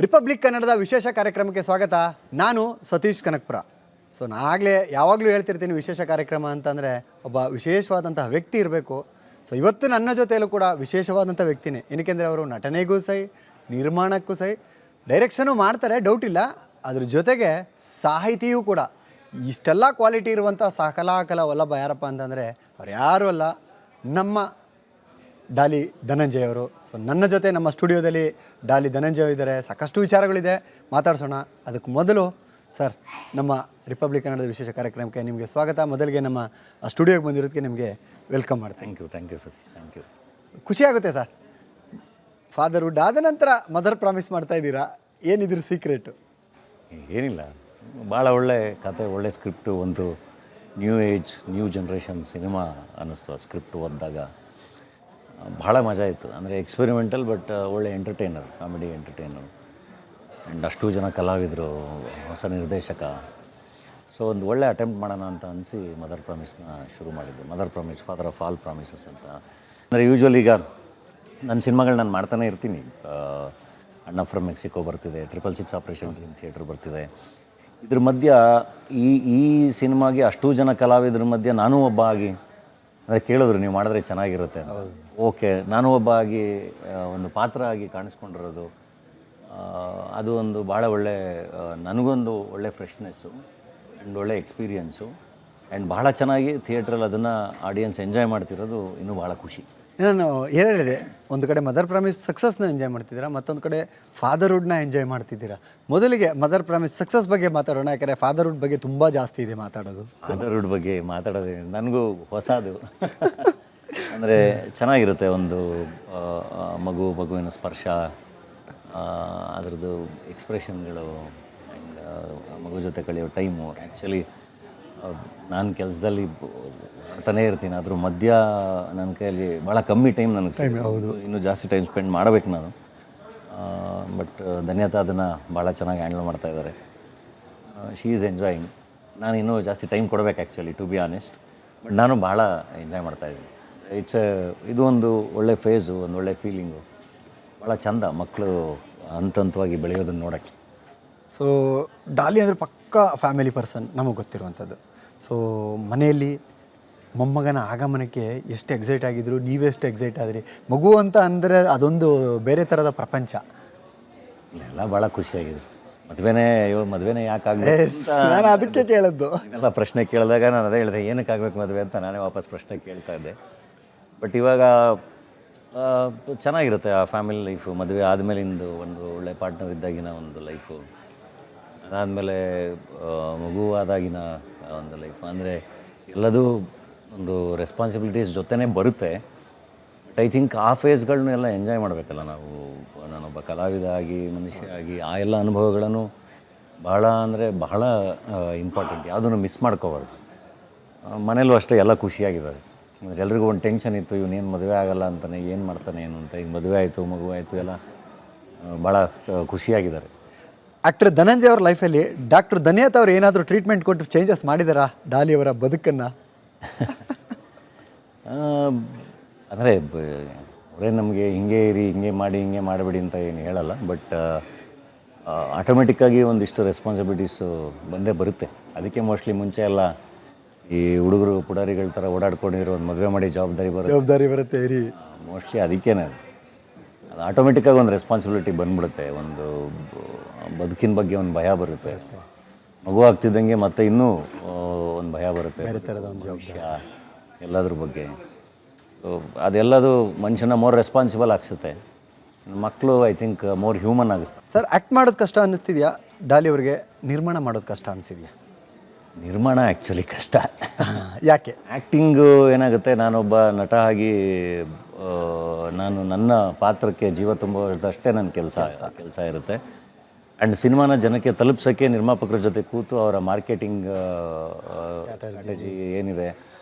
Republic ಕನ್ನಡದ ವಿಶೇಷ ಕಾರ್ಯಕ್ರಮಕ್ಕೆ ಸ್ವಾಗತ. ನಾನು ಸತೀಶ್ ಕನಕಪುರ. ನಾನಾಗಲೇ ಯಾವಾಗಲೂ ಹೇಳ್ತಿರ್ತೀನಿ, ವಿಶೇಷ ಕಾರ್ಯಕ್ರಮ ಅಂತಂದರೆ ಒಬ್ಬ ವಿಶೇಷವಾದಂತಹ ವ್ಯಕ್ತಿ ಇರಬೇಕು. ಇವತ್ತು ನನ್ನ ಜೊತೆಯಲ್ಲೂ ಕೂಡ ವಿಶೇಷವಾದಂಥ ವ್ಯಕ್ತಿನೇ. ಏನಕ್ಕೆಂದರೆ ಅವರು ನಟನೆಗೂ ಸೈ, ನಿರ್ಮಾಣಕ್ಕೂ ಸೈ, ಡೈರೆಕ್ಷನು ಮಾಡ್ತಾರೆ, ಡೌಟ್ ಇಲ್ಲ. ಅದ್ರ ಜೊತೆಗೆ ಸಾಹಿತಿಯೂ ಕೂಡ. ಇಷ್ಟೆಲ್ಲ ಕ್ವಾಲಿಟಿ ಇರುವಂಥ ಕಲಾ ವಲ್ಲಭ ಯಾರಪ್ಪ ಅಂತಂದರೆ ಅವ್ರು ಯಾರೂ ಅಲ್ಲ, ನಮ್ಮ ಡಾಲಿ ಧನಂಜಯ್ ಅವರು. ನನ್ನ ಜೊತೆ ನಮ್ಮ ಸ್ಟುಡಿಯೋದಲ್ಲಿ ಡಾಲಿ ಧನಂಜಯ್ ಇದ್ದಾರೆ. ಸಾಕಷ್ಟು ವಿಚಾರಗಳಿದೆ, ಮಾತಾಡ್ಸೋಣ. ಅದಕ್ಕೆ ಮೊದಲು ಸರ್, ನಮ್ಮ ರಿಪಬ್ಲಿಕ್ ಕನ್ನಡದ ವಿಶೇಷ ಕಾರ್ಯಕ್ರಮಕ್ಕೆ ನಿಮಗೆ ಸ್ವಾಗತ. ಮೊದಲಿಗೆ ನಮ್ಮ ಸ್ಟುಡಿಯೋಗೆ ಬಂದಿರೋದಕ್ಕೆ ನಿಮಗೆ ವೆಲ್ಕಮ್ ಮಾಡ್ತೀನಿ. Thank you Satish, thank you. ಖುಷಿಯಾಗುತ್ತೆ ಸರ್. ಫಾದರ್ಹುಡ್ ಆದ ನಂತರ ಮದರ್ ಪ್ರಾಮಿಸ್ ಮಾಡ್ತಾ ಇದ್ದೀರಾ, ಏನಿದ್ರು ಸೀಕ್ರೆಟು? ಏನಿಲ್ಲ, ಭಾಳ ಒಳ್ಳೆ ಕತೆ, ಒಳ್ಳೆ ಸ್ಕ್ರಿಪ್ಟು, ಒಂದು new age new generation cinema ಅನ್ನಿಸ್ತು. ಆ ಸ್ಕ್ರಿಪ್ಟ್ ಓದಿದಾಗ ಭಾಳ ಮಜಾ ಇತ್ತು. ಅಂದರೆ ಎಕ್ಸ್ಪೆರಿಮೆಂಟಲ್ ಬಟ್ ಒಳ್ಳೆ ಎಂಟರ್ಟೈನರ್, ಕಾಮಿಡಿ ಎಂಟರ್ಟೈನರ್. ಆ್ಯಂಡ್ ಅಷ್ಟು ಜನ ಕಲಾವಿದರು, ಹೊಸ ನಿರ್ದೇಶಕ. ಒಂದು ಒಳ್ಳೆ ಅಟೆಂಪ್ಟ್ ಮಾಡೋಣ ಅಂತ ಅನಿಸಿ ಮದರ್ ಪ್ರಾಮಿಸ್ನ ಶುರು ಮಾಡಿದ್ದೆ. Mother promise, father of all promises ಅಂತ. ಅಂದರೆ ಯೂಶ್ವಲಿ ಈಗ ನನ್ನ ಸಿನಿಮಾಗಳು ನಾನು ಮಾಡ್ತಾನೆ ಇರ್ತೀನಿ. ಅಣ್ಣ ಫ್ರಮ್ ಮೆಕ್ಸಿಕೋ ಬರ್ತಿದೆ, 666 ಆಪರೇಷನ್ ಥಿಯೇಟ್ರ್ ಬರ್ತಿದೆ. ಇದ್ರ ಮಧ್ಯ ಈ ಸಿನಿಮಾಗೆ ಅಷ್ಟು ಜನ ಕಲಾವಿದ್ರ ಮಧ್ಯೆ ನಾನೂ ಒಬ್ಬ ಆಗಿ, ಅಂದರೆ ಕೇಳಿದ್ರು ನೀವು ಮಾಡಿದ್ರೆ ಚೆನ್ನಾಗಿರುತ್ತೆ. ಓಕೆ, ನಾನು ಒಬ್ಬ ಆಗಿ ಒಂದು ಪಾತ್ರ ಆಗಿ ಕಾಣಿಸ್ಕೊಂಡಿರೋದು, ಅದು ಒಂದು ಭಾಳ ಒಳ್ಳೆ, ನನಗೊಂದು ಒಳ್ಳೆ ಫ್ರೆಶ್ನೆಸ್ಸು ಆ್ಯಂಡ್ ಒಳ್ಳೆ ಎಕ್ಸ್ಪೀರಿಯನ್ಸು. ಆ್ಯಂಡ್ ಭಾಳ ಚೆನ್ನಾಗಿ ಥಿಯೇಟ್ರಲ್ಲಿ ಅದನ್ನು ಆಡಿಯನ್ಸ್ ಎಂಜಾಯ್ ಮಾಡ್ತಿರೋದು ಇನ್ನೂ ಭಾಳ ಖುಷಿ. ನಾನು ಏನು ಹೇಳಿದೆ, ಒಂದು ಕಡೆ ಮದರ್ ಪ್ರಾಮಿಸ್ ಸಕ್ಸಸ್ನ ಎಂಜಾಯ್ ಮಾಡ್ತಿದ್ದೀರಾ, ಮತ್ತೊಂದು ಕಡೆ ಫಾದರ್ಹುಡ್ನ ಎಂಜಾಯ್ ಮಾಡ್ತಿದ್ದೀರಾ. ಮೊದಲಿಗೆ ಮದರ್ ಪ್ರಾಮಿಸ್ ಸಕ್ಸಸ್ ಬಗ್ಗೆ ಮಾತಾಡೋಣ, ಯಾಕಂದರೆ ಫಾದರ್ಹುಡ್ ಬಗ್ಗೆ ತುಂಬ ಜಾಸ್ತಿ ಇದೆ ಮಾತಾಡೋದು. ಫಾದರ್ಹುಡ್ ಬಗ್ಗೆ ಮಾತಾಡೋದು ನನಗೂ ಹೊಸದು. ಅಂದರೆ ಚೆನ್ನಾಗಿರುತ್ತೆ, ಒಂದು ಮಗುವಿನ ಸ್ಪರ್ಶ, ಅದರದ್ದು ಎಕ್ಸ್ಪ್ರೆಷನ್ಗಳು, ಆ್ಯಂಡ್ ಮಗು ಜೊತೆ ಕಳೆಯೋ ಟೈಮು. ಆ್ಯಕ್ಚುಲಿ ನಾನು ಕೆಲಸದಲ್ಲಿ ಮಾಡ್ತಾನೇ ಇರ್ತೀನಿ, ಅದ್ರ ಮಧ್ಯ ನನ್ನ ಕೈಯಲ್ಲಿ ಭಾಳ ಕಮ್ಮಿ ಟೈಮ್ ನನಗೆ. ಹೌದು, ಇನ್ನೂ ಜಾಸ್ತಿ ಟೈಮ್ ಸ್ಪೆಂಡ್ ಮಾಡಬೇಕು ನಾನು. ಬಟ್ ಧನ್ಯತಾ ಅದನ್ನು ಭಾಳ ಚೆನ್ನಾಗಿ ಹ್ಯಾಂಡಲ್ ಮಾಡ್ತಾ ಇದ್ದಾರೆ. She is enjoying. ನಾನು ಇನ್ನೂ ಜಾಸ್ತಿ ಟೈಮ್ ಕೊಡಬೇಕು actually, to be honest. But ನಾನು ಭಾಳ ಎಂಜಾಯ್ ಮಾಡ್ತಾಯಿದ್ದೀನಿ. ಇದು ಒಂದು ಒಳ್ಳೆ ಫೇಸು, ಒಂದು ಒಳ್ಳೆ ಫೀಲಿಂಗು. ಭಾಳ ಚಂದ ಮಕ್ಕಳು ಹಂತವಾಗಿ ಬೆಳೆಯೋದನ್ನು ನೋಡೋಕ್ಕೆ. ಡಾಲಿ ಅಂದರೆ ಪಕ್ಕಾ ಫ್ಯಾಮಿಲಿ ಪರ್ಸನ್, ನಮಗೆ ಗೊತ್ತಿರುವಂಥದ್ದು. ಮನೆಯಲ್ಲಿ ಮೊಮ್ಮಗನ ಆಗಮನಕ್ಕೆ ಎಷ್ಟು ಎಕ್ಸೈಟ್ ಆಗಿದ್ರು, ನೀವೆಷ್ಟು ಎಕ್ಸೈಟ್ ಆದ್ರಿ? ಮಗು ಅಂತ ಅಂದರೆ ಅದೊಂದು ಬೇರೆ ಥರದ ಪ್ರಪಂಚ. ಎಲ್ಲ ಭಾಳ ಖುಷಿಯಾಗಿದ್ರು. ಮದುವೆನೇ ಯಾಕಾಗಬೇಕು, ನಾನು ಅದಕ್ಕೆ ಕೇಳಿದ್ದು. ಎಲ್ಲ ಪ್ರಶ್ನೆ ಕೇಳಿದಾಗ ನಾನು ಅದೇ ಹೇಳಿದೆ, ಏನಕ್ಕೆ ಆಗಬೇಕು ಮದುವೆ ಅಂತ ನಾನೇ ವಾಪಸ್ ಪ್ರಶ್ನೆ ಕೇಳ್ತಾ ಇದ್ದೆ. ಬಟ್ ಇವಾಗ ಚೆನ್ನಾಗಿರುತ್ತೆ ಆ ಫ್ಯಾಮಿಲಿ ಲೈಫು. ಮದುವೆ ಆದಮೇಲಿಂದು ಒಂದು ಒಳ್ಳೆ ಪಾರ್ಟ್ನರ್ ಇದ್ದಾಗಿನ ಒಂದು ಲೈಫು, ಅದಾದಮೇಲೆ ಮಗು ಆದಾಗಿನ ಒಂದು ಲೈಫ್. ಅಂದರೆ ಎಲ್ಲದೂ ಒಂದು ರೆಸ್ಪಾನ್ಸಿಬಿಲಿಟೀಸ್ ಜೊತೆನೇ ಬರುತ್ತೆ. ಬಟ್ ಐ ಥಿಂಕ್ ಆ ಫೇಸ್ಗಳನ್ನೂ ಎಲ್ಲ ಎಂಜಾಯ್ ಮಾಡಬೇಕಲ್ಲ ನಾವು. ನಾನೊಬ್ಬ ಕಲಾವಿದ ಆಗಿ, ಮನುಷ್ಯ ಆಗಿ ಆ ಎಲ್ಲ ಅನುಭವಗಳನ್ನು ಬಹಳ ಅಂದರೆ ಬಹಳ ಇಂಪಾರ್ಟೆಂಟ್, ಯಾವುದನ್ನು ಮಿಸ್ ಮಾಡ್ಕೋಬಾರ್ದು. ಮನೇಲೂ ಅಷ್ಟೇ ಎಲ್ಲ ಖುಷಿಯಾಗಿದ್ದಾರೆ. ಎಲ್ರಿಗೂ ಒಂದು ಟೆನ್ಷನ್ ಇತ್ತು, ಇವನೇನು ಮದುವೆ ಆಗಲ್ಲ ಅಂತಾನೆ, ಏನು ಮಾಡ್ತಾನೆ ಏನು ಅಂತ. ಈಗ ಮದುವೆ ಆಯಿತು, ಮಗು ಆಯಿತು, ಎಲ್ಲ ಭಾಳ ಖುಷಿಯಾಗಿದ್ದಾರೆ. ಆ್ಯಕ್ಟರ್ ಧನಂಜಯ್ ಅವ್ರ ಲೈಫಲ್ಲಿ ಡಾಕ್ಟರ್ ಧನ್ಯತಾ ಅವ್ರು ಏನಾದರೂ ಟ್ರೀಟ್ಮೆಂಟ್ ಕೊಟ್ಟು ಚೇಂಜಸ್ ಮಾಡಿದಾರಾ ಡಾಲಿಯವರ ಬದುಕನ್ನು? ಅಂದರೆ ಅವರೇ ನಮಗೆ ಹಿಂಗೆ ಇರಿ, ಹಿಂಗೆ ಮಾಡಿ, ಹಿಂಗೆ ಮಾಡಬೇಡಿ ಅಂತ ಏನು ಹೇಳಲ್ಲ. ಬಟ್ ಆಟೋಮೆಟಿಕ್ಕಾಗಿ ಒಂದಿಷ್ಟು ರೆಸ್ಪಾನ್ಸಿಬಿಲಿಟೀಸು ಬಂದೇ ಬರುತ್ತೆ. ಅದಕ್ಕೆ ಮೋಸ್ಟ್ಲಿ ಮುಂಚೆ ಎಲ್ಲ ಈ ಹುಡುಗರು ಪುಡಾರಿಗಳ ಥರ ಓಡಾಡ್ಕೊಂಡಿರೋ ಒಂದು ಮದುವೆ ಮಾಡಿ ಜವಾಬ್ದಾರಿ ಬರುತ್ತೆ ಇರಿ. ಮೋಸ್ಟ್ಲಿ ಅದಕ್ಕೇನೆ ಅದು ಆಟೋಮೆಟಿಕ್ಕಾಗಿ ಒಂದು ರೆಸ್ಪಾನ್ಸಿಬಿಲಿಟಿ ಬಂದ್ಬಿಡುತ್ತೆ. ಒಂದು ಬದುಕಿನ ಬಗ್ಗೆ ಒಂದು ಭಯ ಬರುತ್ತೆ. ಮಗು ಆಗ್ತಿದ್ದಂಗೆ ಮತ್ತೆ ಇನ್ನೂ ಒಂದು ಭಯ ಬರುತ್ತೆ, ಬೇರೆ ಥರದ ಒಂದು ವಿಷಯ ಎಲ್ಲದ್ರ ಬಗ್ಗೆ. ಅದೆಲ್ಲದು ಮನುಷ್ಯನ ಮೋರ್ ರೆಸ್ಪಾನ್ಸಿಬಲ್ ಆಗಿಸುತ್ತೆ. ಮಕ್ಕಳು ಐ ಥಿಂಕ್ ಮೋರ್ ಹ್ಯೂಮನ್ ಆಗಿಸುತ್ತೆ. ಸರ್, ಆ್ಯಕ್ಟ್ ಮಾಡೋದು ಕಷ್ಟ ಅನ್ನಿಸ್ತಿದೆಯಾ ಡಾಲಿ ಅವ್ರಿಗೆ? ನಿರ್ಮಾಣ ಮಾಡೋದು ಕಷ್ಟ ಅನಿಸಿದೆಯಾ? ನಿರ್ಮಾಣ ಆ್ಯಕ್ಚುಲಿ ಕಷ್ಟ. ಯಾಕೆ? ಆ್ಯಕ್ಟಿಂಗು ಏನಾಗುತ್ತೆ, ನಾನೊಬ್ಬ ನಟ ಆಗಿ ನಾನು ನನ್ನ ಪಾತ್ರಕ್ಕೆ ಜೀವ ತುಂಬೋದಷ್ಟೇ ನನ್ನ ಕೆಲಸ ಇರುತ್ತೆ. ಆ್ಯಂಡ್ ಸಿನಿಮಾನ ಜನಕ್ಕೆ ತಲುಪ್ಸೋಕ್ಕೆ ನಿರ್ಮಾಪಕರ ಜೊತೆ ಕೂತು ಅವರ ಮಾರ್ಕೆಟಿಂಗ್ ಸ್ಟ್ರಾಟಜಿ ಏನಿದೆ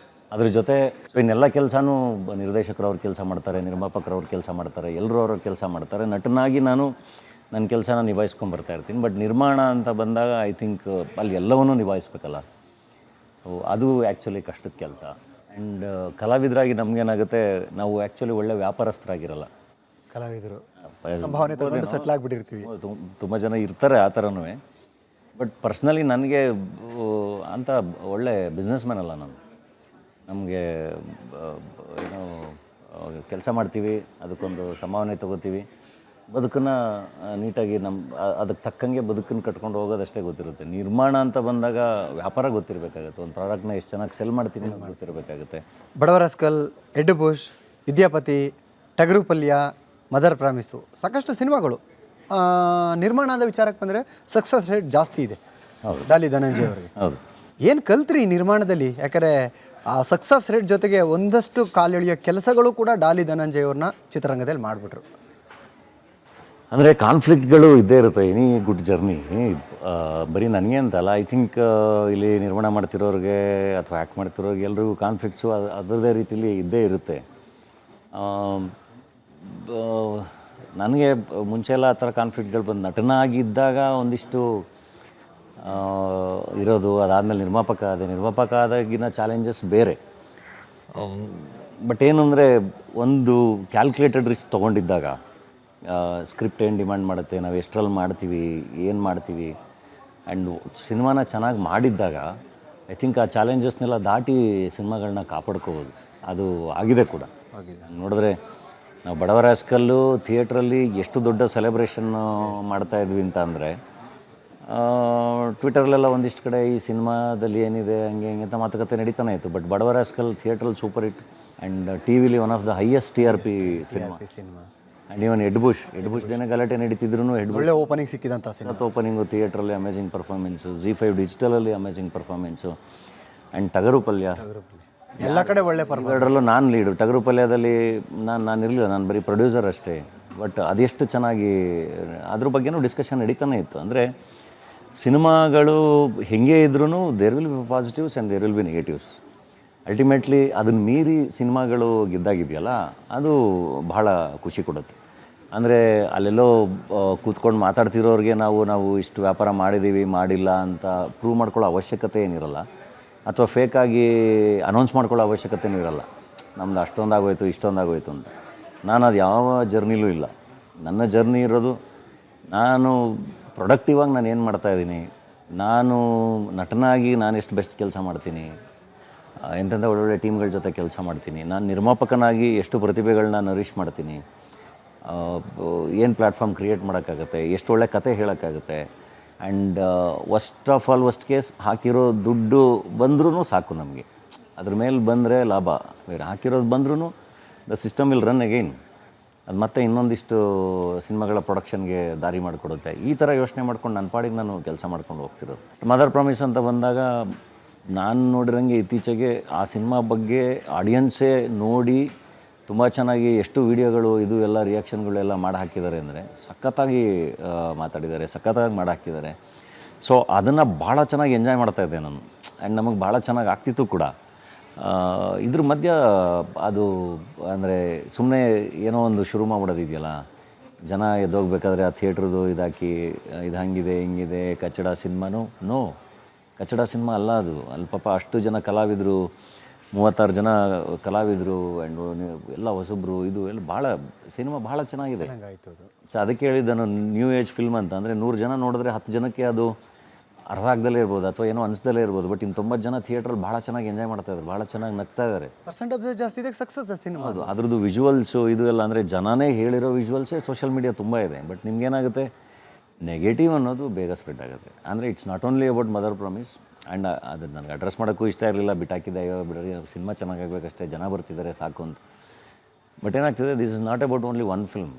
ಅದ್ರ ಜೊತೆ ಇನ್ನೆಲ್ಲ ಕೆಲಸನೂ ನಿರ್ದೇಶಕರು ಅವ್ರ ಕೆಲಸ ಮಾಡ್ತಾರೆ, ನಿರ್ಮಾಪಕರು ಅವ್ರ ಕೆಲಸ ಮಾಡ್ತಾರೆ, ಎಲ್ಲರೂ ಅವ್ರ ಕೆಲಸ ಮಾಡ್ತಾರೆ. ನಟನಾಗಿ ನಾನು ನನ್ನ ಕೆಲಸನ ನಿಭಾಯಿಸ್ಕೊಂಬರ್ತಾ ಇರ್ತೀನಿ. ಬಟ್ ನಿರ್ಮಾಣ ಅಂತ ಬಂದಾಗ ಐ ಥಿಂಕ್ ಅಲ್ಲಿ ಎಲ್ಲವನ್ನೂ ನಿಭಾಯಿಸ್ಬೇಕಲ್ಲ. ಅದು ಆ್ಯಕ್ಚುಲಿ ಕಷ್ಟದ ಕೆಲಸ. ಆ್ಯಂಡ್ ಕಲಾವಿದರಾಗಿ ನಮಗೇನಾಗುತ್ತೆ, ನಾವು ಆ್ಯಕ್ಚುಲಿ ಒಳ್ಳೆ ವ್ಯಾಪಾರಸ್ಥರಾಗಿರಲ್ಲ. ಕಲಾವಿದರು ಸಂಭಾವನೆ ತಗೊಂಡು ಸೆಟ್ಲ್ ಆಗಿಬಿಟ್ಟಿರ್ತೀವಿ. ತುಂಬ ಜನ ಇರ್ತಾರೆ ಆ ಥರನೂ. ಬಟ್ ಪರ್ಸ್ನಲಿ ನನಗೆ ಅಂತ ಒಳ್ಳೆ ಬಿಸ್ನೆಸ್ ಮ್ಯಾನ್ ಅಲ್ಲ ನಾನು. ನಮಗೆ ಏನೋ ಕೆಲಸ ಮಾಡ್ತೀವಿ, ಅದಕ್ಕೊಂದು ಸಂಭಾವನೆ ತೊಗೋತೀವಿ, ಬದುಕನ್ನು ನೀಟಾಗಿ ಅದಕ್ಕೆ ತಕ್ಕಂಗೆ ಬದುಕನ್ನು ಕಟ್ಕೊಂಡು ಹೋಗೋದಷ್ಟೇ ಗೊತ್ತಿರುತ್ತೆ. ನಿರ್ಮಾಣ ಅಂತ ಬಂದಾಗ ವ್ಯಾಪಾರ ಗೊತ್ತಿರಬೇಕಾಗುತ್ತೆ, ಒಂದು ಪ್ರಾಡಕ್ಟ್ನ ಎಷ್ಟು ಚೆನ್ನಾಗಿ ಸೆಲ್ ಮಾಡ್ತೀನಿ ಅಂತ ಗೊತ್ತಿರಬೇಕಾಗುತ್ತೆ. ಬಡವರ ರಾಸ್ಕಲ್, ಎಡ್ ಬುಷ್, ವಿದ್ಯಾಪತಿ, ಟಗರು ಪಲ್ಯ, ಮದರ್ ಪ್ರಾಮಿಸು, ಸಾಕಷ್ಟು ಸಿನಿಮಾಗಳು. ನಿರ್ಮಾಣದ ವಿಚಾರಕ್ಕೆ ಬಂದರೆ ಸಕ್ಸಸ್ ರೇಟ್ ಜಾಸ್ತಿ ಇದೆ ಡಾಲಿ ಧನಂಜಯ ಅವರಿಗೆ. ಹೌದು. ಏನು ಕಲ್ತ್ರಿ ನಿರ್ಮಾಣದಲ್ಲಿ? ಯಾಕಂದರೆ ಆ ಸಕ್ಸಸ್ ರೇಟ್ ಜೊತೆಗೆ ಒಂದಷ್ಟು ಕಾಲೆಳೆಯೋ ಕೆಲಸಗಳು ಕೂಡ ಡಾಲಿ ಧನಂಜಯ ಅವ್ರನ್ನ ಚಿತ್ರರಂಗದಲ್ಲಿ ಮಾಡಿಬಿಟ್ರು. ಅಂದರೆ ಕಾನ್ಫ್ಲಿಕ್ಟ್ಗಳು ಇದ್ದೇ ಇರುತ್ತೆ ಎನಿ ಗುಡ್ ಜರ್ನಿ. ಬರೀ ನನಗೆ ಅಂತಲ್ಲ, ಐ ಥಿಂಕ್ ಇಲ್ಲಿ ನಿರ್ಮಾಣ ಮಾಡ್ತಿರೋರಿಗೆ ಅಥವಾ ಆ್ಯಕ್ಟ್ ಮಾಡ್ತಿರೋರಿಗೆ ಎಲ್ರಿಗೂ ಕಾನ್ಫ್ಲಿಕ್ಟ್ಸು ಅದರದೇ ರೀತಿಲಿ ಇದ್ದೇ ಇರುತ್ತೆ. ನನಗೆ ಮುಂಚೆ ಎಲ್ಲ ಆ ಥರ ಕಾನ್ಫ್ಲಿಕ್ಟ್ಗಳು ಬಂದು ನಟನಾಗಿದ್ದಾಗ ಒಂದಿಷ್ಟು ಇರೋದು, ಅದಾದಮೇಲೆ ನಿರ್ಮಾಪಕ ಆದಾಗಿನ ಚಾಲೆಂಜಸ್ ಬೇರೆ. ಬಟ್ ಏನು ಅಂದರೆ, ಒಂದು ಕ್ಯಾಲ್ಕುಲೇಟೆಡ್ ರಿಸ್ಕ್ ತೊಗೊಂಡಿದ್ದಾಗ ಸ್ಕ್ರಿಪ್ಟ್ ಏನು ಡಿಮ್ಯಾಂಡ್ ಮಾಡುತ್ತೆ, ನಾವು ಎಷ್ಟರಲ್ಲಿ ಮಾಡ್ತೀವಿ, ಏನು ಮಾಡ್ತೀವಿ, ಆ್ಯಂಡ್ ಸಿನಿಮಾನ ಚೆನ್ನಾಗಿ ಮಾಡಿದ್ದಾಗ ಐ ಥಿಂಕ್ ಆ ಚಾಲೆಂಜಸ್ನೆಲ್ಲ ದಾಟಿ ಸಿನಿಮಾಗಳನ್ನ ಕಾಪಾಡ್ಕೋಬೋದು. ಅದು ಆಗಿದೆ ಕೂಡ. ನೋಡಿದ್ರೆ ನಾವು ಬಡವರ ರಾಸ್ಕಲ್ಲು ಥಿಯೇಟ್ರಲ್ಲಿ ಎಷ್ಟು ದೊಡ್ಡ ಸೆಲೆಬ್ರೇಷನ್ನು ಮಾಡ್ತಾಯಿದ್ವಿ ಅಂತ ಅಂದರೆ, ಟ್ವಿಟರ್ಲೆಲ್ಲ ಒಂದಿಷ್ಟು ಕಡೆ ಈ ಸಿನಿಮಾದಲ್ಲಿ ಏನಿದೆ ಹಂಗೆ ಹಿಂಗೆ ಅಂತ ಮಾತುಕತೆ ನಡೀತಾನೆ ಇತ್ತು. ಬಟ್ ಬಡವರ ರಾಸ್ಕಲ್ ಥಿಯೇಟ್ರಲ್ಲಿ ಸೂಪರ್ ಹಿಟ್ ಆ್ಯಂಡ್ ಟಿ ವಿಲಿ one of the highest TRP ಸಿನಿಮಾ. ಆ್ಯಂಡ್ ಇವನ್ ಎಡ್ ಬುಷ್ದೇನೆ ಗಲಾಟೆ ನಡೀತಿದ್ರು ಒಳ್ಳೆ ಓಪನಿಂಗ್ ಸಿಕ್ಕಿದಂಥ ಸಿನಿಮಾ. ಓಪನಿಂಗು ಥಿಯೇಟ್ರಲ್ಲಿ ಅಮೇಜಿಂಗ್ ಪರ್ಫಾರ್ಮೆನ್ಸು, ZEE5 ಡಿಜಿಟಲಲ್ಲಿ amazing performance, and Tagaru Palya ಎಲ್ಲ ಕಡೆ ಒಳ್ಳೆ ಎರಡರಲ್ಲೂ ನಾನು ಲೀಡು. ಟಗರು ಪಲ್ಯದಲ್ಲಿ ನಾನು ಇರಲಿಲ್ಲ, ನಾನು ಬರೀ ಪ್ರೊಡ್ಯೂಸರ್ ಅಷ್ಟೇ. ಬಟ್ ಅದೆಷ್ಟು ಚೆನ್ನಾಗಿ ಅದ್ರ ಬಗ್ಗೆನೂ ಡಿಸ್ಕಷನ್ ನಡೀತಾನೆ ಇತ್ತು. ಅಂದರೆ ಸಿನಿಮಾಗಳು ಹೆಂಗೆ ಇದ್ರೂ there will be positives and there will be negatives. Ultimately ಅದನ್ನು ಮೀರಿ ಸಿನಿಮಾಗಳು ಗೆದ್ದಾಗಿದೆಯಲ್ಲ, ಅದು ಬಹಳ ಖುಷಿ ಕೊಡುತ್ತೆ. ಅಂದರೆ ಅಲ್ಲೆಲ್ಲೋ ಕೂತ್ಕೊಂಡು ಮಾತಾಡ್ತಿರೋರಿಗೆ ನಾವು ಇಷ್ಟು ವ್ಯಾಪಾರ ಮಾಡಿದ್ದೀವಿ ಮಾಡಿಲ್ಲ ಅಂತ ಪ್ರೂವ್ ಮಾಡ್ಕೊಳ್ಳೋ ಅವಶ್ಯಕತೆ ಏನಿರಲ್ಲ, ಅಥವಾ ಫೇಕಾಗಿ ಅನೌನ್ಸ್ ಮಾಡ್ಕೊಳ್ಳೋ ಅವಶ್ಯಕತೆಯೂ ಇರಲ್ಲ. ನಮ್ದು ಅಷ್ಟೊಂದಾಗೋಯ್ತು ಇಷ್ಟೊಂದಾಗೋಯ್ತು ಅಂತ. ನಾನು ಅದು ಯಾವ ಜರ್ನಿಲೂ ಇಲ್ಲ. ನನ್ನ ಜರ್ನಿ ಇರೋದು, ನಾನು ಪ್ರೊಡಕ್ಟಿವ್ ಆಗಿ ನಾನು ಏನು ಮಾಡ್ತಾಯಿದ್ದೀನಿ, ನಾನು ನಟನಾಗಿ ನಾನು ಎಷ್ಟು ಬೆಸ್ಟ್ ಕೆಲಸ ಮಾಡ್ತೀನಿ, ಎಂತೆಂಥ ಒಳ್ಳೊಳ್ಳೆ ಟೀಮ್ಗಳ ಜೊತೆ ಕೆಲಸ ಮಾಡ್ತೀನಿ, ನಾನು ನಿರ್ಮಾಪಕನಾಗಿ ಎಷ್ಟು ಪ್ರತಿಭೆಗಳನ್ನ ನರಿಷ್ ಮಾಡ್ತೀನಿ, ಏನು ಪ್ಲ್ಯಾಟ್ಫಾರ್ಮ್ ಕ್ರಿಯೇಟ್ ಮಾಡೋಕ್ಕಾಗತ್ತೆ, ಎಷ್ಟು ಒಳ್ಳೆ ಕತೆ ಹೇಳೋಕ್ಕಾಗುತ್ತೆ. ಆ್ಯಂಡ್ ವರ್ಸ್ಟ್ ಕೇಸ್ ಹಾಕಿರೋ ದುಡ್ಡು ಬಂದ್ರೂ ಸಾಕು ನಮಗೆ. ಅದ್ರ ಮೇಲೆ ಬಂದರೆ ಲಾಭ, ಬೇರೆ ಹಾಕಿರೋದು ಬಂದ್ರೂ the system will run again. ಅದು ಮತ್ತೆ ಇನ್ನೊಂದಿಷ್ಟು ಸಿನಿಮಾಗಳ ಪ್ರೊಡಕ್ಷನ್ಗೆ ದಾರಿ ಮಾಡಿಕೊಡುತ್ತೆ. ಈ ಥರ ಯೋಚನೆ ಮಾಡ್ಕೊಂಡು ನನ್ನ ಪಾಡಿಗೆ ನಾನು ಕೆಲಸ ಮಾಡ್ಕೊಂಡು ಹೋಗ್ತಿರೋದು. ಮದರ್ ಪ್ರಾಮಿಸ್ ಅಂತ ಬಂದಾಗ ನಾನು ನೋಡಿರಂಗೆ ಇತ್ತೀಚೆಗೆ ಆ ಸಿನಿಮಾ ಬಗ್ಗೆ ಆಡಿಯನ್ಸೇ ನೋಡಿ ತುಂಬ ಚೆನ್ನಾಗಿ ಎಷ್ಟು ವೀಡಿಯೋಗಳು ಇದು ಎಲ್ಲ ರಿಯಾಕ್ಷನ್ಗಳೆಲ್ಲ ಮಾಡಿ ಹಾಕಿದ್ದಾರೆ ಅಂದರೆ ಸಖತ್ತಾಗಿ ಮಾತಾಡಿದ್ದಾರೆ, ಸಖತ್ತಾಗಿ ಮಾಡಿ ಹಾಕಿದ್ದಾರೆ. ಸೊ ಅದನ್ನು ಭಾಳ ಚೆನ್ನಾಗಿ ಎಂಜಾಯ್ ಮಾಡ್ತಾಯಿದ್ದೆ ನಾನು. ಆ್ಯಂಡ್ ನಮಗೆ ಭಾಳ ಚೆನ್ನಾಗಿ ಆಗ್ತಿತ್ತು ಕೂಡ. ಇದ್ರ ಮಧ್ಯ ಅದು ಅಂದರೆ ಸುಮ್ಮನೆ ಏನೋ ಒಂದು ಶುರು ಮಾಡಿಬಿಡೋದಿದೆಯಲ್ಲ, ಜನ ಎದ್ದೋಗ್ಬೇಕಾದ್ರೆ ಆ ಥಿಯೇಟ್ರದ್ದು ಇದಾಕಿ ಇದು ಹಂಗಿದೆ ಹಿಂಗಿದೆ ಕಚ್ಚಡ ಸಿನಿಮಾನು ಕಚ್ಚಡ ಸಿನಿಮಾ ಅಲ್ಲ ಅದು. ಅಲ್ಲಿ ಪಾಪ ಅಷ್ಟು ಜನ ಕಲಾವಿದರು, 36 ಜನ ಕಲಾವಿದರು ಆ್ಯಂಡ್ ಎಲ್ಲ ಹೊಸಬ್ರು, ಇದು ಎಲ್ಲ ಭಾಳ ಸಿನಿಮಾ ಭಾಳ ಚೆನ್ನಾಗಿದೆ. ಸೊ ಅದಕ್ಕೆ ಹೇಳಿದ್ದನು ನ್ಯೂ ಏಜ್ ಫಿಲ್ಮ್ ಅಂತ. ಅಂದರೆ 100 ಜನ ನೋಡಿದ್ರೆ 10 ಜನಕ್ಕೆ ಅದು ಅರ್ಥ ಆಗ್ದಲೇ ಇರ್ಬೋದು ಅಥವಾ ಏನೋ ಅನಿಸ್ದಲೇ ಇರ್ಬೋದು. ಬಟ್ ಇನ್ನು 90 ಜನ ಥಿಯೇಟ್ರಲ್ಲಿ ಭಾಳ ಚೆನ್ನಾಗಿ ಎಂಜಾಯ್ ಮಾಡ್ತಾಯಿದ್ದಾರೆ, ಭಾಳ ಚೆನ್ನಾಗಿ ನಗ್ತಾ ಇದ್ದಾರೆ. ಪರ್ಸೆಂಟೇಜ್ ಜಾಸ್ತಿ ಇದೆ, ಸಕ್ಸಸ್ ಸಿನಿಮಾ. ಹೌದು, ಅದ್ರದ್ದು ವಿಜುವಲ್ಸು ಇದು ಎಲ್ಲ ಅಂದರೆ ಜನನೇ ಹೇಳಿರೋ ವಿಜುವಲ್ಸೇ ಸೋಷಿಯಲ್ ಮೀಡಿಯಾ ತುಂಬ ಇದೆ. ಬಟ್ ನಿಮ್ಗೇನಾಗುತ್ತೆ, ನೆಗೆಟಿವ್ ಅನ್ನೋದು ಬೇಗ ಸ್ಪ್ರೆಡ್ ಆಗುತ್ತೆ. ಅಂದರೆ it's not only about mother promise. And ಅದು ನನಗೆ ಅಡ್ರೆಸ್ ಮಾಡೋಕ್ಕೂ ಇಷ್ಟ ಇರಲಿಲ್ಲ, ಬಿಟ್ಟಾಕಿದ್ದೆ. ಅಯ್ಯೋ ಬಿಡ್ರಿ, ಸಿನಿಮಾ ಚೆನ್ನಾಗಾಗಬೇಕಷ್ಟೇ, ಜನ ಬರ್ತಿದ್ದಾರೆ ಸಾಕು ಅಂತ. ಬಟ್ ಏನಾಗ್ತಿದೆ, this is not about only one film.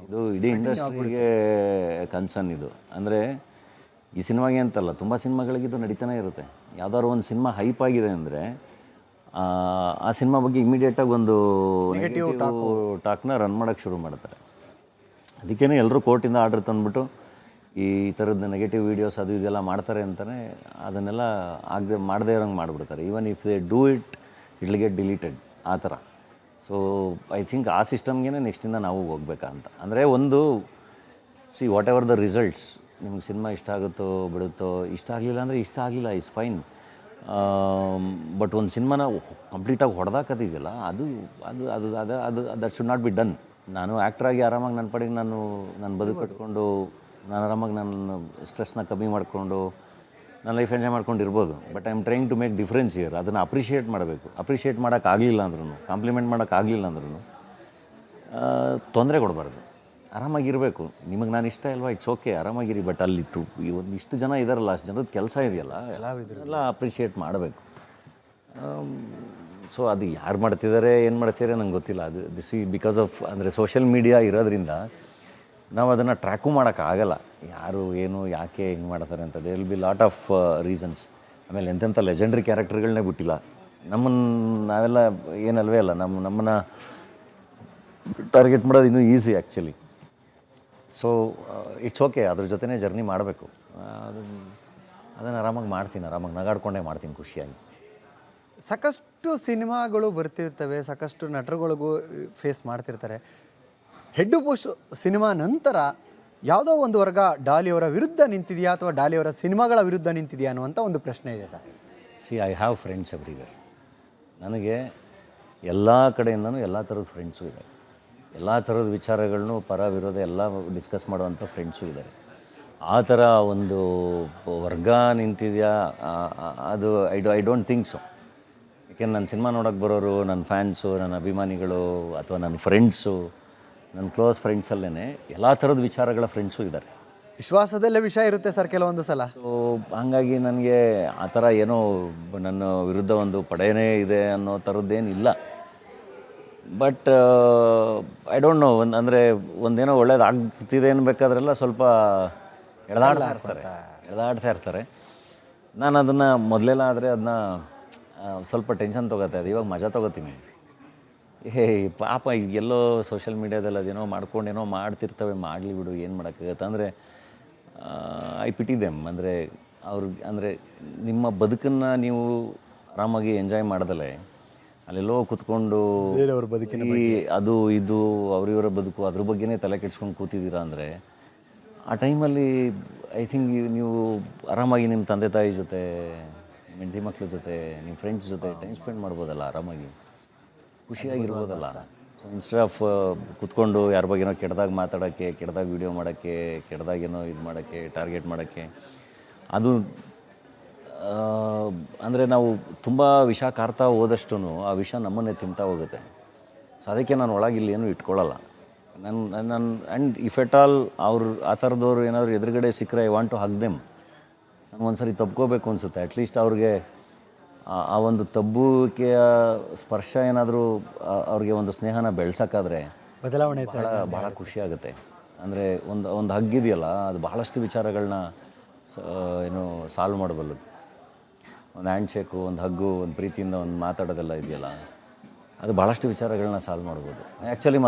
ಇದು ಇಡೀ ಇಂಡಸ್ಟ್ರಿಗೆ ಕನ್ಸರ್ನ್ ಇದು. ಅಂದರೆ ಈ ಸಿನಿಮಾಗೆ ಅಂತಲ್ಲ, ತುಂಬ ಸಿನಿಮಾಗಳಿಗಿದು ನಡೀತಾನೆ ಇರುತ್ತೆ. ಯಾವ್ದಾದ್ರು ಒಂದು ಸಿನಿಮಾ ಹೈಪ್ ಆಗಿದೆ ಅಂದರೆ ಆ ಸಿನಿಮಾ ಬಗ್ಗೆ ಇಮಿಡಿಯೇಟಾಗಿ ಒಂದು ನೆಗೆಟಿವ್ ಟಾಕ್ನ ರನ್ ಮಾಡೋಕ್ಕೆ ಶುರು ಮಾಡ್ತಾರೆ. ಅದಕ್ಕೇ ಎಲ್ಲರೂ ಕೋರ್ಟಿಂದ ಆರ್ಡ್ರ್ ತಂದುಬಿಟ್ಟು ಈ ಥರದ್ದು ನೆಗೆಟಿವ್ ವೀಡಿಯೋಸ್ ಅದು ಇದೆಲ್ಲ ಮಾಡ್ತಾರೆ ಅಂತಲೇ ಅದನ್ನೆಲ್ಲ ಮಾಡದೇ ಇರೋಂಗೆ ಮಾಡಿಬಿಡ್ತಾರೆ. Even if they do it will get deleted ಆ ಥರ. ಸೊ ಐ ಥಿಂಕ್ ಆ ಸಿಸ್ಟಮ್ಗೆ ನೆಕ್ಸ್ಟಿಂದ ನಾವು ಹೋಗ್ಬೇಕಾ ಅಂತ. ಅಂದರೆ ಒಂದು ವಾಟ್ ಎವರ್ ದ ರಿಸಲ್ಟ್ಸ್, ನಿಮ್ಗೆ ಸಿನಿಮಾ ಇಷ್ಟ ಆಗುತ್ತೋ ಬಿಡುತ್ತೋ, ಇಷ್ಟ ಆಗಲಿಲ್ಲ ಅಂದರೆ ಇಷ್ಟ ಆಗಲಿಲ್ಲ, ಇಸ್ ಫೈನ್. ಬಟ್ ಒಂದು ಸಿನಿಮಾನ ಕಂಪ್ಲೀಟಾಗಿ ಹೊಡೆದಾಕತ್ತಿದೆಯಲ್ಲ, ಅದು ಅದು ಅದು ಅದು ಅದು that should not be done. ನಾನು ಆ್ಯಕ್ಟ್ರಾಗಿ ಆರಾಮಾಗಿ ನನ್ನ ಪಾಡಿಗೆ ನಾನು ಬದುಕು ಕಟ್ಕೊಂಡು ನಾನು ಆರಾಮಾಗಿ ನನ್ನ ಸ್ಟ್ರೆಸ್ನ ಕಮ್ಮಿ ಮಾಡಿಕೊಂಡು ನನ್ನ ಲೈಫ್ ಎಂಜಾಯ್ ಮಾಡ್ಕೊಂಡು ಇರ್ಬೋದು. But I am trying to make difference year. ಅದನ್ನು ಅಪ್ರಿಷಿಯೇಟ್ ಮಾಡಬೇಕು. ಅಪ್ರಿಷಿಯೇಟ್ ಮಾಡೋಕ್ಕಾಗಲಿಲ್ಲ ಅಂದ್ರೂ, ಕಾಂಪ್ಲಿಮೆಂಟ್ ಮಾಡೋಕ್ಕಾಗಲಿಲ್ಲ ಅಂದ್ರೂ ತೊಂದರೆ ಕೊಡಬಾರ್ದು. ಆರಾಮಾಗಿರಬೇಕು. ನಿಮಗೆ ನಾನು ಇಷ್ಟ ಇಲ್ವಾ, ಇಟ್ಸ್ ಓಕೆ, ಆರಾಮಾಗಿರಿ. ಬಟ್ ಅಲ್ಲಿತ್ತು ಒಂದು ಇಷ್ಟು ಜನ ಇದ್ದಾರಲ್ಲ, ಅಷ್ಟು ಜನದ ಕೆಲಸ ಇದೆಯಲ್ಲ, ಎಲ್ಲ ಅಪ್ರಿಷಿಯೇಟ್ ಮಾಡಬೇಕು. ಸೊ ಅದು ಯಾರು ಮಾಡ್ತಿದ್ದಾರೆ, ಏನು ಮಾಡ್ತಿದ್ದಾರೆ ನಂಗೆ ಗೊತ್ತಿಲ್ಲ. ಅದು ದಿಸ್ ಈ ಬಿಕಾಸ್ ಆಫ್ ಅಂದರೆ ಸೋಷಿಯಲ್ ಮೀಡಿಯಾ ಇರೋದ್ರಿಂದ ನಾವು ಅದನ್ನು ಟ್ರ್ಯಾಕು ಮಾಡೋಕ್ಕಾಗಲ್ಲ. ಯಾರು ಏನು ಯಾಕೆ ಹಿಂಗೆ ಮಾಡ್ತಾರೆ ಅಂತ. They will be lot of reasons. ಆಮೇಲೆ ಎಂತೆಂಥ ಲೆಜೆಂಡ್ರಿ ಕ್ಯಾರೆಕ್ಟರ್ಗಳನ್ನೇ ಬಿಟ್ಟಿಲ್ಲ. ನಾವೆಲ್ಲ ಏನಲ್ವೇ ಅಲ್ಲ, ನಮ್ಮನ್ನು ಟಾರ್ಗೆಟ್ ಮಾಡೋದು ಇನ್ನೂ easy actually. So it's okay, ಅದ್ರ ಜೊತೆನೇ ಜರ್ನಿ ಮಾಡಬೇಕು. ಅದನ್ನು ಆರಾಮಾಗಿ ನಗಾಡ್ಕೊಂಡೇ ಮಾಡ್ತೀನಿ ಖುಷಿಯಾಗಿ. ಸಾಕಷ್ಟು ಸಿನಿಮಾಗಳು ಬರ್ತಿರ್ತವೆ, ಸಾಕಷ್ಟು ನಟರುಗಳಿಗೂ ಫೇಸ್ ಮಾಡ್ತಿರ್ತಾರೆ. ಹೆಡ್ಡು ಪುಷ್ ಸಿನಿಮಾ ನಂತರ ಯಾವುದೋ ಒಂದು ವರ್ಗ ಡಾಲಿಯವರ ವಿರುದ್ಧ ನಿಂತಿದೆಯಾ ಅಥವಾ ಡಾಲಿಯವರ ಸಿನಿಮಾಗಳ ವಿರುದ್ಧ ನಿಂತಿದೆಯಾ ಅನ್ನುವಂಥ ಒಂದು ಪ್ರಶ್ನೆ ಇದೆ sir. I have friends everywhere. ನನಗೆ ಎಲ್ಲ ಕಡೆಯಿಂದನೂ ಎಲ್ಲ ಥರದ ಫ್ರೆಂಡ್ಸು ಇದ್ದಾರೆ. ಎಲ್ಲ ಥರದ ವಿಚಾರಗಳನ್ನೂ ಪರ ವಿರೋಧ ಎಲ್ಲ ಡಿಸ್ಕಸ್ ಮಾಡುವಂಥ ಫ್ರೆಂಡ್ಸು ಇದ್ದಾರೆ. ಆ ಥರ ಒಂದು ವರ್ಗ ನಿಂತಿದೆಯಾ ಅದು ಐ ಡೋಂಟ್ ಥಿಂಕ್ ಸೊ. ಯಾಕೆಂದ್ರೆ ನನ್ನ ಸಿನಿಮಾ ನೋಡೋಕ್ಕೆ ಬರೋರು ನನ್ನ ಫ್ಯಾನ್ಸು, ನನ್ನ ಅಭಿಮಾನಿಗಳು ಅಥವಾ ನನ್ನ ಫ್ರೆಂಡ್ಸು, ನನ್ನ ಕ್ಲೋಸ್ ಫ್ರೆಂಡ್ಸಲ್ಲೇ ಎಲ್ಲ ಥರದ ವಿಚಾರಗಳ ಫ್ರೆಂಡ್ಸು ಇದ್ದಾರೆ. ವಿಶ್ವಾಸದಲ್ಲೇ ವಿಷಯ ಇರುತ್ತೆ ಸರ್ ಕೆಲವೊಂದು ಸಲ. ಸೊ ಹಾಗಾಗಿ ನನಗೆ ಆ ಥರ ಏನೋ ನನ್ನ ವಿರುದ್ಧ ಒಂದು ಪಡೆಯೇ ಇದೆ ಅನ್ನೋ ಥರದ್ದೇನಿಲ್ಲ. ಬಟ್ ಐ ಡೋಂಟ್ ನೋ, ಅಂದರೆ ಒಂದೇನೋ ಒಳ್ಳೇದಾಗ್ತಿದೆ ಅನ್ಬೇಕಾದ್ರೆಲ್ಲ ಸ್ವಲ್ಪ ಎಳೆದಾಡ್ತಾ ಇರ್ತಾರೆ. ನಾನು ಅದನ್ನು ಮೊದಲೆಲ್ಲ ಆದರೆ ಅದನ್ನ ಸ್ವಲ್ಪ ಟೆನ್ಷನ್ ತೊಗೋತಾ ಇದ್ದೆ. ಇವಾಗ ಮಜಾ ತೊಗೋತೀನಿ. ಪಾಪ ಎಲ್ಲೋ ಸೋಷಿಯಲ್ ಮೀಡ್ಯಾದಲ್ಲಿ ಅದೇನೋ ಮಾಡ್ಕೊಂಡೇನೋ ಮಾಡ್ತಿರ್ತವೆ, ಮಾಡಲಿ ಬಿಡು, ಏನು ಮಾಡೋಕ್ಕಾಗತ್ತೆ. ಅಂದರೆ ಐ ಪಿಟಿ ದೆಮ್. ಅಂದರೆ ನಿಮ್ಮ ಬದುಕನ್ನು ನೀವು ಆರಾಮಾಗಿ ಎಂಜಾಯ್ ಮಾಡ್ದಲೆ ಅಲ್ಲೆಲ್ಲೋ ಕೂತ್ಕೊಂಡು ಬೇರೆಯವ್ರ ಬದುಕಿನ ಅದು ಇದು ಅವರಿವರ ಬದುಕು ಅದ್ರ ಬಗ್ಗೆನೇ ತಲೆ ಕೆಡ್ಸ್ಕೊಂಡು ಕೂತಿದ್ದೀರಾ ಅಂದರೆ ಆ ಟೈಮಲ್ಲಿ ಐ ಥಿಂಕ್ ನೀವು ಆರಾಮಾಗಿ ನಿಮ್ಮ ತಂದೆ ತಾಯಿ ಜೊತೆ, ನಿಮ್ಮ ಹೆಂಡತಿ ಮಕ್ಳ ಜೊತೆ, ನಿಮ್ಮ ಫ್ರೆಂಡ್ಸ್ ಜೊತೆ ಟೈಮ್ ಸ್ಪೆಂಡ್ ಮಾಡ್ಬೋದಲ್ಲ, ಆರಾಮಾಗಿ ಖುಷಿಯಾಗಿರ್ಬೋದಲ್ಲ. ಸೊ ಇನ್ಸ್ಟೆಡ್ ಆಫ್ ಕೂತ್ಕೊಂಡು ಯಾರ ಬಗ್ಗೆನೋ ಕೆಟ್ಟದಾಗ ಮಾತಾಡೋಕ್ಕೆ, ಕೆಟ್ಟದಾಗ ವೀಡಿಯೋ ಮಾಡೋಕ್ಕೆ, ಕೆಟ್ಟದಾಗೇನೋ ಇದು ಮಾಡೋಕ್ಕೆ, ಟಾರ್ಗೆಟ್ ಮಾಡೋಕ್ಕೆ, ಅದು ಅಂದರೆ ನಾವು ತುಂಬ ವಿಷ ಕಾರ್ತಾ ಹೋದಷ್ಟು ಆ ವಿಷ ನಮ್ಮನ್ನೇ ತಿಂತಾ ಹೋಗುತ್ತೆ. ಸೊ ಅದಕ್ಕೆ ನಾನು ಒಳಗಿಲ್ಲಿ ಏನೂ ಇಟ್ಕೊಳ್ಳಲ್ಲ. ನಾನು ಆ್ಯಂಡ್ ಇಫ್ ಎಟ್ ಆಲ್ ಅವ್ರು ಆ ಥರದವ್ರು ಏನಾದರೂ ಎದುರುಗಡೆ ಸಿಕ್ಕರೆ I want to hug them. ನನಗೊಂದು ಸರಿ ತಬ್ಕೋಬೇಕು ಅನಿಸುತ್ತೆ. ಅಟ್ಲೀಸ್ಟ್ ಅವ್ರಿಗೆ ಆ ಒಂದು ತಬ್ಬುವಿಕೆಯ ಸ್ಪರ್ಶ ಏನಾದರೂ ಅವ್ರಿಗೆ ಒಂದು ಸ್ನೇಹನ ಬೆಳೆಸೋಕ್ಕಾದ್ರೆ ಬದಲಾವಣೆ ಭಾಳ ಖುಷಿಯಾಗುತ್ತೆ. ಅಂದರೆ ಒಂದು ಹಗ್ಗಿದೆಯಲ್ಲ, ಅದು ಭಾಳಷ್ಟು ವಿಚಾರಗಳನ್ನ ಏನು ಸಾಲ್ವ್ ಮಾಡಬಲ್ಲದು. ಒಂದು ಹ್ಯಾಂಡ್ ಶೇಕು, ಒಂದು ಹಗ್ಗು, ಒಂದು ಪ್ರೀತಿಯಿಂದ ಒಂದು ಮಾತಾಡೋದೆಲ್ಲ ಇದೆಯಲ್ಲ, ಅದು ಭಾಳಷ್ಟು ವಿಚಾರಗಳನ್ನ ಸಾಲ್ವ್ ಮಾಡ್ಬೋದು. ಆ್ಯಕ್ಚುಲಿ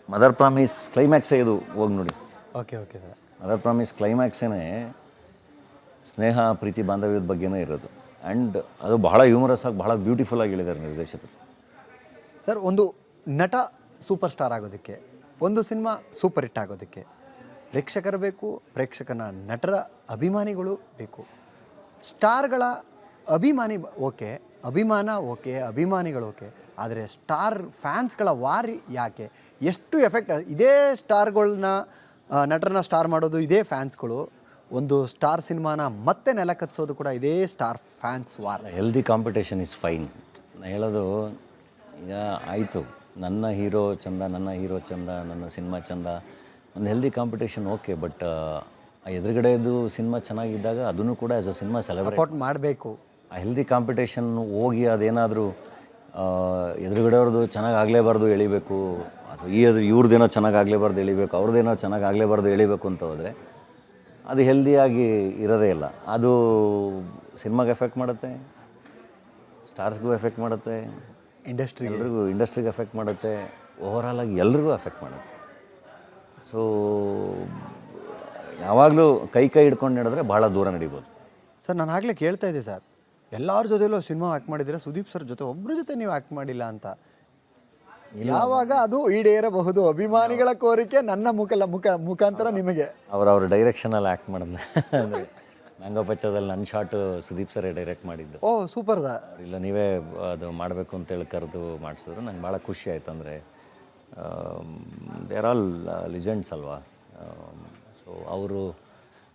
ಮದರ್ ಪ್ರಾಮಿಸ್ ಕ್ಲೈಮ್ಯಾಕ್ಸೇ ಇದು, ಹೋಗಿ ನೋಡಿ. Okay sir. ಮದರ್ ಪ್ರಾಮಿಸ್ ಕ್ಲೈಮ್ಯಾಕ್ಸೇ ಸ್ನೇಹ, ಪ್ರೀತಿ, ಬಾಂಧವ್ಯದ ಬಗ್ಗೆನೇ ಇರೋದು. ಆ್ಯಂಡ್ ಅದು ಬಹಳ ಹ್ಯೂಮರಸ್ ಆಗಿ, ಬಹಳ ಬ್ಯೂಟಿಫುಲ್ಲಾಗಿ ಹೇಳಿದ್ದಾರೆ ನಿರ್ದೇಶಕರು. ಸರ್, ಒಂದು ನಟ ಸೂಪರ್ ಸ್ಟಾರ್ ಆಗೋದಕ್ಕೆ, ಒಂದು ಸಿನಿಮಾ ಸೂಪರ್ ಹಿಟ್ ಆಗೋದಕ್ಕೆ ಪ್ರೇಕ್ಷಕರು ಬೇಕು, ಪ್ರೇಕ್ಷಕನ ನಟರ ಅಭಿಮಾನಿಗಳು ಬೇಕು. ಸ್ಟಾರ್ಗಳ ಅಭಿಮಾನಿ ಓಕೆ, ಅಭಿಮಾನ ಓಕೆ, ಅಭಿಮಾನಿಗಳು ಓಕೆ, ಆದರೆ ಸ್ಟಾರ್ ಫ್ಯಾನ್ಸ್ಗಳ ವಾರಿ ಯಾಕೆ? ಎಷ್ಟು ಎಫೆಕ್ಟ್ ಇದೇ ಸ್ಟಾರ್ಗಳನ್ನ, ನಟರನ್ನ ಸ್ಟಾರ್ ಮಾಡೋದು ಇದೇ ಫ್ಯಾನ್ಸ್ಗಳು, ಒಂದು ಸ್ಟಾರ್ ಸಿನಿಮಾನ ಮತ್ತೆ ನೆಲ ಕತ್ಸೋದು ಕೂಡ ಇದೇ star fans war. Healthy competition is fine. ನಾನು ಹೇಳೋದು, ಈಗ ಆಯಿತು, ನನ್ನ ಹೀರೋ ಚಂದ, ನನ್ನ ಸಿನಿಮಾ ಚಂದ, ಒಂದು ಹೆಲ್ದಿ ಕಾಂಪಿಟೇಷನ್ ಓಕೆ. ಬಟ್ ಎದುರುಗಡೆದು ಸಿನಿಮಾ ಚೆನ್ನಾಗಿದ್ದಾಗ ಅದನ್ನು ಕೂಡ ಆ್ಯಸ್ ಅ ಸಿನಿಮಾ ಸೆಲೆಬ್ರೇಟ್ ಮಾಡಬೇಕು. ಆ ಹೆಲ್ದಿ ಕಾಂಪಿಟೇಷನ್ ಹೋಗಿ ಅದೇನಾದರೂ ಎದುರುಗಡೆಯವ್ರದ್ದು ಚೆನ್ನಾಗಾಗಲೇಬಾರ್ದು ಎಳಿಬೇಕು, ಅಥವಾ ಇವ್ರದ್ದೇನೋ ಚೆನ್ನಾಗಾಗಲೇಬಾರ್ದು ಎಳಿಬೇಕು, ಅವ್ರದ್ದೇನೋ ಚೆನ್ನಾಗಾಗಲೇಬಾರ್ದು ಎಳಿಬೇಕು ಅಂತ ಹೋದರೆ ಅದು ಹೆಲ್ದಿಯಾಗಿ ಇರೋದೇ ಇಲ್ಲ. ಅದು ಸಿನಿಮಾಗೆ ಎಫೆಕ್ಟ್ ಮಾಡುತ್ತೆ, ಸ್ಟಾರ್ಸ್ಗೂ ಎಫೆಕ್ಟ್ ಮಾಡುತ್ತೆ, ಇಂಡಸ್ಟ್ರಿಗೆ ಎಫೆಕ್ಟ್ ಮಾಡುತ್ತೆ, ಓವರಾಲಾಗಿ ಎಲ್ರಿಗೂ ಎಫೆಕ್ಟ್ ಮಾಡುತ್ತೆ. ಸೊ ಯಾವಾಗಲೂ ಕೈ ಹಿಡ್ಕೊಂಡು ನಡೆದ್ರೆ ಭಾಳ ದೂರ ನಡಿಬೋದು. ಸರ್, ನಾನು ಆಗಲೇ ಕೇಳ್ತಾ ಇದ್ದೆ ಸರ್, ಎಲ್ಲರ ಜೊತೆಲೂ ಸಿನಿಮಾ ಆ್ಯಕ್ಟ್ ಮಾಡಿದ್ದೀರಾ, ಸುದೀಪ್ ಸರ್ ಜೊತೆ ಒಬ್ಬರ ಜೊತೆ ನೀವು ಆ್ಯಕ್ಟ್ ಮಾಡಿಲ್ಲ ಅಂತ. ಯಾವಾಗ ಅದು ಈಡೇರಬಹುದು? ಅಭಿಮಾನಿಗಳ ಕೋರಿಕೆ ನನ್ನ ಮುಖಾಂತರ ನಿಮಗೆ. ಅವ್ರ ಡೈರೆಕ್ಷನಲ್ಲಿ ಆ್ಯಕ್ಟ್ ಮಾಡೋದು. ಅಂದರೆ ಮ್ಯಾಂಗೋ ಪಚ್ಚದಲ್ಲಿ ನನ್ನ ಶಾರ್ಟು ಸುದೀಪ್ ಸರೇ ಡೈರೆಕ್ಟ್ ಮಾಡಿದ್ದು. ಓ ಸೂಪರ್ ಸರ್. ಇಲ್ಲ, ನೀವೇ ಅದು ಮಾಡಬೇಕು ಅಂತೇಳಿ ಕರೆದು ಮಾಡಿಸಿದ್ರು. ನಂಗೆ ಭಾಳ ಖುಷಿ ಆಯಿತು. ಅಂದರೆ ದೇರ್ ಆಲ್ ಲಿಜೆಂಡ್ಸ್ ಅಲ್ವಾ. ಸೊ ಅವರು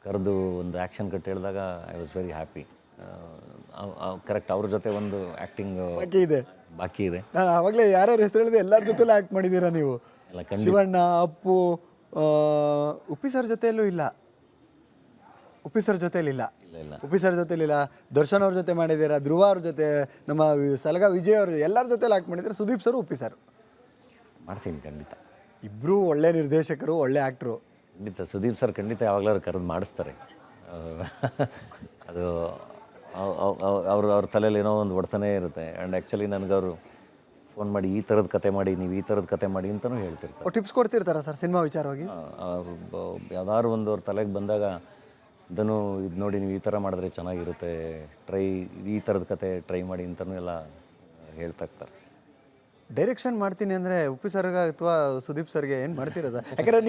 ಕರೆದು ಒಂದು ಆ್ಯಕ್ಷನ್ ಕಟ್ ಹೇಳಿದಾಗ I was very happy. Correct, ಅವ್ರ ಜೊತೆ ಒಂದು ಆ್ಯಕ್ಟಿಂಗ್ ಬಾಕಿ ಇದೆ. ಬಾಕಿ ಇದೆ. ನಾನು ಆವಾಗಲೇ ಯಾರ್ಯಾರು ಹೆಸರು ಹೇಳಿದೆ ಎಲ್ಲರ ಜೊತೆಲೂ ಆ್ಯಕ್ಟ್ ಮಾಡಿದ್ದೀರಾ ನೀವು. ಎಲ್ಲ ಶಿವಣ್ಣ, ಅಪ್ಪು, ಉಪ್ಪಿ ಸರ್ ಜೊತೆಯಲ್ಲೂ ಇಲ್ಲ. ಉಪ್ಪಿ ಸರ್ ಜೊತೆಲಿಲ್ಲ. ಇಲ್ಲ ಉಪ್ಪಿ ಸರ್ ಜೊತೆಲಿಲ್ಲ. ದರ್ಶನ್ ಅವ್ರ ಜೊತೆ ಮಾಡಿದ್ದೀರಾ, ಧ್ರುವ ಅವ್ರ ಜೊತೆ, ನಮ್ಮ ಸಲಗ ವಿಜಯ್ ಅವ್ರ ಎಲ್ಲರ ಜೊತೆಲಿ ಆ್ಯಕ್ಟ್ ಮಾಡಿದ್ದೀರಾ. ಸುದೀಪ್ ಸರ್, ಉಪ್ಪಿ ಸರ್ ಮಾಡ್ತೀನಿ ಖಂಡಿತ. ಇಬ್ಬರೂ ಒಳ್ಳೆ ನಿರ್ದೇಶಕರು, ಒಳ್ಳೆ ಆ್ಯಕ್ಟ್ರು. ಖಂಡಿತ ಸುದೀಪ್ ಸರ್ ಖಂಡಿತ ಯಾವಾಗಲಾದ್ರು ಕರೆದು ಮಾಡಿಸ್ತಾರೆ. ಅದು ಅವ್ರ ತಲೆಯಲ್ಲಿ ಏನೋ ಒಂದು ಹೊಡ್ತಾನೇ ಇರುತ್ತೆ. ಆ್ಯಂಡ್ ಆ್ಯಕ್ಚುಲಿ ನನಗವರು ಫೋನ್ ಮಾಡಿ ಈ ಥರದ ಕತೆ ಮಾಡಿ, ನೀವು ಈ ಥರದ ಕತೆ ಮಾಡಿ ಅಂತಲೂ ಹೇಳ್ತಿರ್ತಾರೆ. ಟಿಪ್ಸ್ ಕೊಡ್ತಿರ್ತಾರ ಸರ್ ಸಿನಿಮಾ ವಿಚಾರವಾಗಿ? ಯಾವ್ದಾದ್ರು ಒಂದು ಅವ್ರ ತಲೆಗೆ ಬಂದಾಗ ಇದನ್ನು ಇದು ನೋಡಿ ನೀವು ಈ ಥರ ಮಾಡಿದ್ರೆ ಚೆನ್ನಾಗಿರುತ್ತೆ, ಈ ಥರದ ಕತೆ ಟ್ರೈ ಮಾಡಿ ಅಂತಲೂ ಎಲ್ಲ ಹೇಳ್ತಾ ಇರ್ತಾರೆ. ಡೈರೆಕ್ಷನ್ ಮಾಡ್ತೀನಿ ಅಂದರೆ ಉಪ್ಪಿ ಸರ್ಗೆ ಅಥವಾ ಸುದೀಪ್ ಸರ್ಗೆ ಏನು ಮಾಡ್ತೀರಾ ಸರ್? ಯಾಕಂದರೆ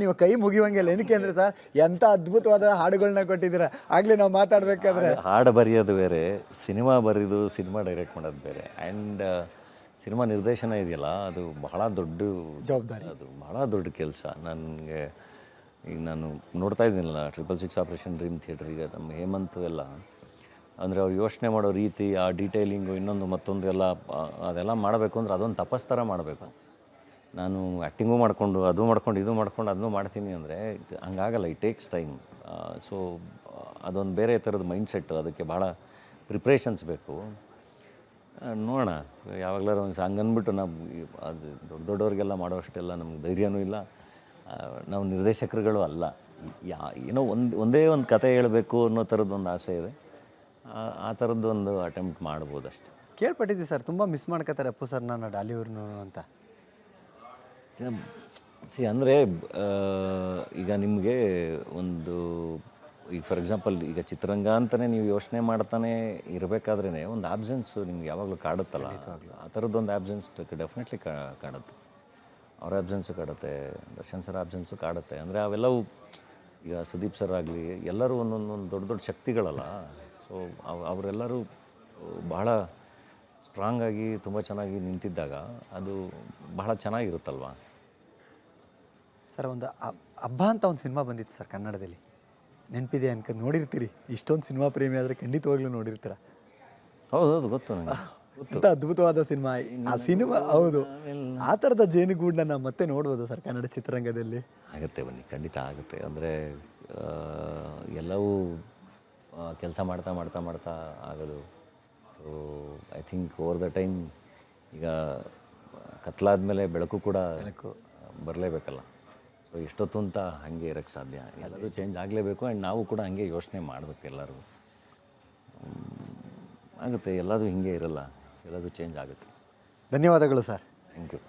ನೀವು ಕೈ ಮುಗಿಯುವಂಗೆಲ್ಲ. ಏನಕ್ಕೆ ಅಂದರೆ ಸರ್ ಎಂಥ ಅದ್ಭುತವಾದ ಹಾಡುಗಳನ್ನ ಕೊಟ್ಟಿದ್ದೀರಾ. ಆಗಲೇ ನಾವು ಮಾತಾಡಬೇಕಾದ್ರೆ ಹಾಡು ಬರೆಯೋದು ಬೇರೆ, ಸಿನಿಮಾ ಬರೆಯೋದು, ಸಿನಿಮಾ ಡೈರೆಕ್ಟ್ ಮಾಡೋದು ಬೇರೆ. ಆ್ಯಂಡ್ ಸಿನಿಮಾ ನಿರ್ದೇಶನ ಇದೆಯಲ್ಲ, ಅದು ಬಹಳ ದೊಡ್ಡ ಜವಾಬ್ದಾರಿ, ಅದು ಬಹಳ ದೊಡ್ಡ ಕೆಲಸ. ನನಗೆ ಈಗ ನಾನು ನೋಡ್ತಾ ಇದ್ದೀನಲ್ಲ 666 ಆಪರೇಷನ್ ಡ್ರೀಮ್ ಥಿಯೇಟರ್, ಈಗ ನಮ್ಮ ಹೇಮಂತ್ ಎಲ್ಲ ಅಂದರೆ ಅವ್ರು ಯೋಚನೆ ಮಾಡೋ ರೀತಿ, ಆ ಡೀಟೇಲಿಂಗು, ಇನ್ನೊಂದು ಮತ್ತೊಂದು ಎಲ್ಲ ಅದೆಲ್ಲ ಮಾಡಬೇಕು ಅಂದರೆ ಅದೊಂದು ತಪಸ್ ಥರ ಮಾಡಬೇಕು. ನಾನು ಆ್ಯಕ್ಟಿಂಗು ಮಾಡಿಕೊಂಡು ಇದು ಮಾಡ್ಕೊಂಡು ಅದನ್ನೂ ಮಾಡ್ತೀನಿ ಅಂದರೆ ಹಂಗಾಗಲ್ಲ. It takes time. ಸೊ ಅದೊಂದು ಬೇರೆ ಥರದ ಮೈಂಡ್ಸೆಟ್ಟು, ಅದಕ್ಕೆ ಭಾಳ ಪ್ರಿಪ್ರೇಷನ್ಸ್ ಬೇಕು. ನೋಡೋಣ ಯಾವಾಗಲಾರು ಒಂದು ಹಂಗಂದ್ಬಿಟ್ಟು ನಾವು ಅದು ದೊಡ್ಡವ್ರಿಗೆಲ್ಲ ಮಾಡೋಷ್ಟೆಲ್ಲ ನಮ್ಗೆ ಧೈರ್ಯನೂ ಇಲ್ಲ, ನಾವು ನಿರ್ದೇಶಕರುಗಳು ಅಲ್ಲ. ಏನೋ ಒಂದೇ ಒಂದು ಕತೆ ಹೇಳಬೇಕು ಅನ್ನೋ ಥರದ್ದೊಂದು ಆಸೆ ಇದೆ. ಆ ಥರದ್ದು ಒಂದು ಅಟೆಂಪ್ಟ್ ಮಾಡ್ಬೋದು ಅಷ್ಟೆ. ಕೇಳ್ಪಟ್ಟಿದ್ದೆ ಸರ್, ತುಂಬ ಮಿಸ್ ಮಾಡ್ಕೋತಾರೆ ಅಪ್ಪು ಸರ್ ನಾನು ಡಾಲಿವುಡ್ನು ಅಂತ. ಅಂದರೆ ಈಗ ನಿಮಗೆ ಒಂದು ಈಗ ಫಾರ್ ಎಕ್ಸಾಂಪಲ್ ಈಗ ಚಿತ್ರರಂಗ ಅಂತಲೇ ನೀವು ಯೋಚನೆ ಮಾಡ್ತಾನೆ ಇರಬೇಕಾದ್ರೇ ಒಂದು ಆಬ್ಸೆನ್ಸು ನಿಮ್ಗೆ ಯಾವಾಗಲೂ ಕಾಡುತ್ತಲ್ಲ, ಆ ಥರದ್ದೊಂದು ಆಬ್ಸೆನ್ಸ್ ಡೆಫಿನೆಟ್ಲಿ ಕಾಡುತ್ತೆ. ಅವ್ರ ಆಬ್ಸೆನ್ಸು ಕಾಡುತ್ತೆ, ದರ್ಶನ್ ಸರ್ ಆಬ್ಸೆನ್ಸು ಕಾಡುತ್ತೆ. ಅಂದರೆ ಅವೆಲ್ಲವೂ ಈಗ ಸುದೀಪ್ ಸರ್ ಆಗಲಿ ಎಲ್ಲರೂ ಒಂದೊಂದು ದೊಡ್ಡ ದೊಡ್ಡ ಶಕ್ತಿಗಳಲ್ಲ. ಸೊ ಅವರೆಲ್ಲರೂ ಬಹಳ ಸ್ಟ್ರಾಂಗಾಗಿ ತುಂಬ ಚೆನ್ನಾಗಿ ನಿಂತಿದ್ದಾಗ ಅದು ಬಹಳ ಚೆನ್ನಾಗಿರುತ್ತಲ್ವ ಸರ್. ಒಂದು ಹಬ್ಬ ಅಂತ ಒಂದು ಸಿನಿಮಾ ಬಂದಿತ್ತು ಸರ್ ಕನ್ನಡದಲ್ಲಿ, ನೆನಪಿದೆ ಅನ್ಕೊಂಡು ನೋಡಿರ್ತೀರಿ. ಇಷ್ಟೊಂದು ಸಿನಿಮಾ ಪ್ರೇಮಿ ಆದರೆ ಖಂಡಿತವಾಗ್ಲೂ ನೋಡಿರ್ತೀರ. ಹೌದು ಗೊತ್ತು ನನಗೆ. ಅಂತ ಅದ್ಭುತವಾದ ಸಿನಿಮಾ ಆ ಸಿನಿಮಾ. ಹೌದು, ಆ ಥರದ ಜೇನುಗೂಡನ್ನ ನಾವು ಮತ್ತೆ ನೋಡ್ಬೋದು ಸರ್ ಕನ್ನಡ ಚಿತ್ರರಂಗದಲ್ಲಿ. ಆಗುತ್ತೆ, ಬನ್ನಿ, ಖಂಡಿತ ಆಗುತ್ತೆ. ಅಂದರೆ ಎಲ್ಲವೂ ಕೆಲಸ ಮಾಡ್ತಾ ಆಗೋದು. So I think over the time ಈಗ ಕತ್ಲಾದ್ಮೇಲೆ ಬೆಳಕು ಕೂಡ ಬರಲೇಬೇಕಲ್ಲ. ಸೊ ಎಷ್ಟೊತ್ತು ಅಂತ ಹಾಗೆ ಇರೋಕ್ಕೆ ಸಾಧ್ಯ? ಎಲ್ಲರೂ ಚೇಂಜ್ ಆಗಲೇಬೇಕು. ಆ್ಯಂಡ್ ನಾವು ಕೂಡ ಹಾಗೆ ಯೋಚನೆ ಮಾಡಬೇಕು. ಎಲ್ಲರೂ ಆಗುತ್ತೆ, ಎಲ್ಲದೂ ಹಿಂಗೆ ಇರಲ್ಲ, ಎಲ್ಲದೂ ಚೇಂಜ್ ಆಗುತ್ತೆ. ಧನ್ಯವಾದಗಳು ಸರ್. Thank you.